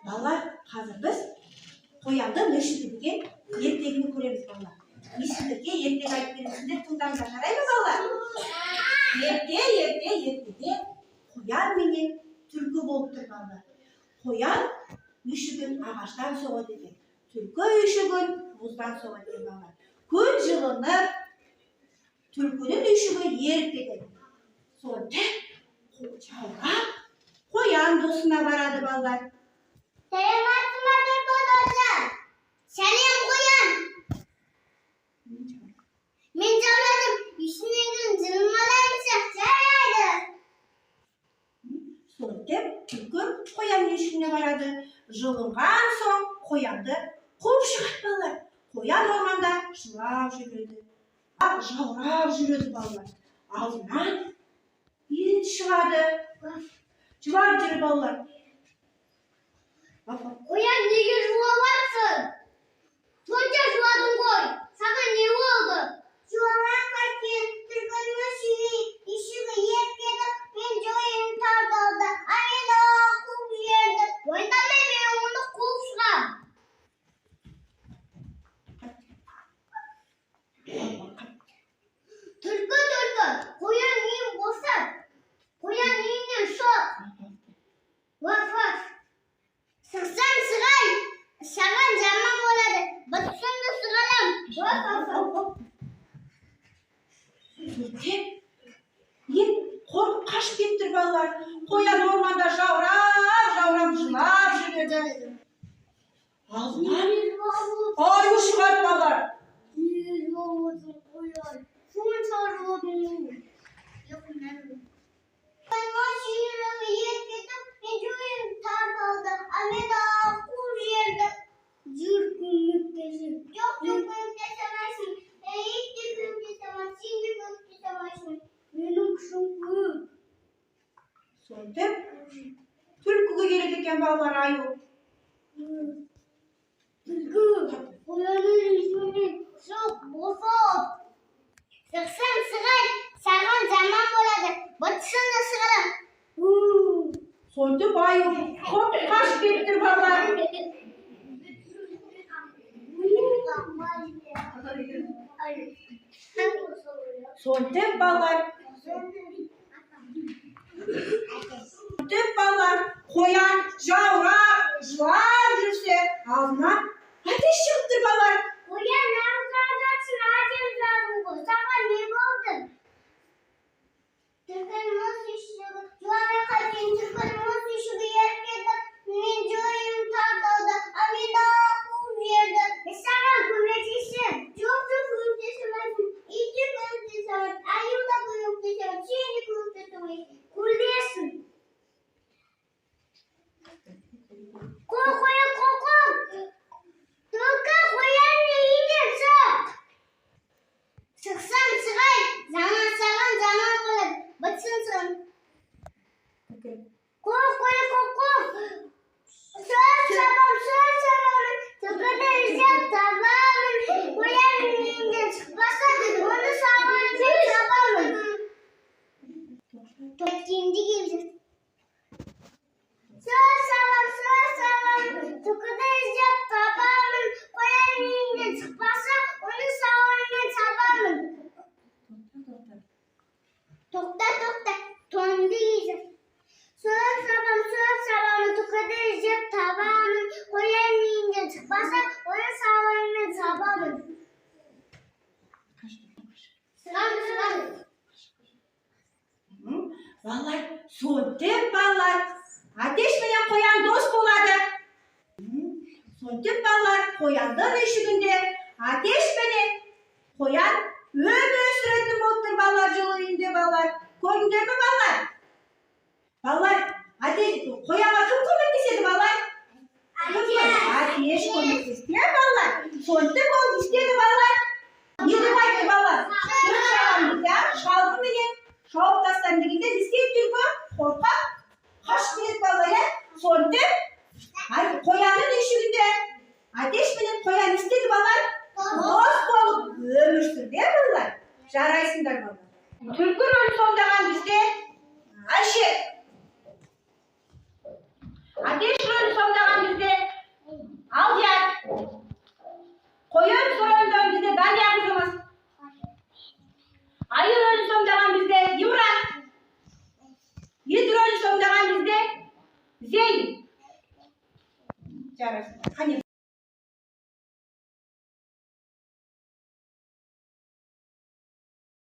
Балалар, қазір біз қояндың үйшігі деген ертегіні көреміз балалар. Үйшілерге ертегі айтып бересіңдер, тыңдаңдар, жарай ма балалар? Ертеде қоян менен түлкі болып тұр балалар. Қоян үйшігін ағаштан соғады екен. Түлкі үйшігін мұздан соғады екен балалар. Күн жылынып, түлкінің үйшігі еріп кетеді. Сонда жаурап қоян досына барады балалар. Саламатсызма Түлкі досы? Сәлем қоян. Мен жаурадым, үйшіңнен жылмалайынша жарайды. Сонда түлкі қоян үйшігіне барады. Жылынған соң қоянды қуып шығады балалар. Қоян орманда жылап жүреді. Жаурап жүреді балалар. Алдынан ит шығады. Жылап жүр балалар. Қоян, неге жылаватсың? Сонша жыладың ғой. Саған не болды? Жыламай қайткен түлкінің үйшігі еріп кетіп, мен жойым тартылды. Мені қуып жіберді. Ойламай мен оны қуып шығам. Түлкі, қоян үйін босат. Қоян үйінен шық. Ваф. Сықсаң сығай, саған жаман болады. Бытсыңды сығалам. Ет қорқып қашып кетті балалар. Қоян орманда жаурап жылап жүреді. Алдынан аю шығады балалар. Не жылаватсың қоян? Сонша жыладың. Үйшігі еріп кетіп, мен жойым тартылды. Мені қуып жіберді. Жүр, көмектесіп. Жоқ, көмектесемайсың. Ит те көмектесемайсың, сен де көмектесемайсың. Менің күшім көп. Сонда түлкіге келеді екен балалар аю. Түлкі, қоянның үйшігінен шық, босат. Сықсаң сығай, саған жаман болады. Бытсыңды сығалам. Сонда аю қорқып қашып кетті балалар. Сонда балалар қоян жаурап жылап жүрсе, алдынан әтеш шығып тұр балалар. Қоян, нағыз әдем жадың ғой. Саған не болды? Түлкінің үйшігі жыламай қайткен түлкінің үйшігі еріп кетіп, мен жойым тартылды. Мені қуып жіберді. Саған көмектесем. Жоқ, көмектесемайсың. Ит те көмектесемайсың. Аю да көмектесемайсың. Сен де көмектесемайсың. Көресің. Қой. Түлкі, қоянның үйінен шық. Шықсаң сығай, саған жаман болады. Бытсың. Қой. Сөз сабамын. Түлкіні іздеп табамын. Қоянның үйінен шықпаса, оны сауырмен табамын. Кеткенде келді. Сөз сабамын. Түлкіні іздеп табамын. Қоянның үйінен шықпаса, оны сауырмен табамын. Тоқта, тонды езір. Сөз сабамын, түлкіні іздеп табамын. Қоянның үйінен шықпаса, оны сауырмен табамын. Сығам. Балалар, сонда балалар әтеш менен қоян дос болады. Сонда балалар қояндың үйшігінде әтеш менен қоян өсіретін болып тұр балалар, жылы үйінде балалар. Көрдіңдер ме балалар? Балалар, қоянға кім көмектеседі балалар? Әтеш көмектесті балалар. Сонда ол істеді балалар. Не деп айтты балалар? Шалғы менен шауып тастан дегенде не істейді түлкі? Қорқақ қашып келеді балалар. Сонда қоянның үйшігінде әтеш менен қоян істеді балалар. Дос болып өмір сүрді балалар. Жарайсыңдар балалар. Түлкі рөлін сомдаған бізде Айше. Әтеш рөлін сомдаған жарайсың. Қане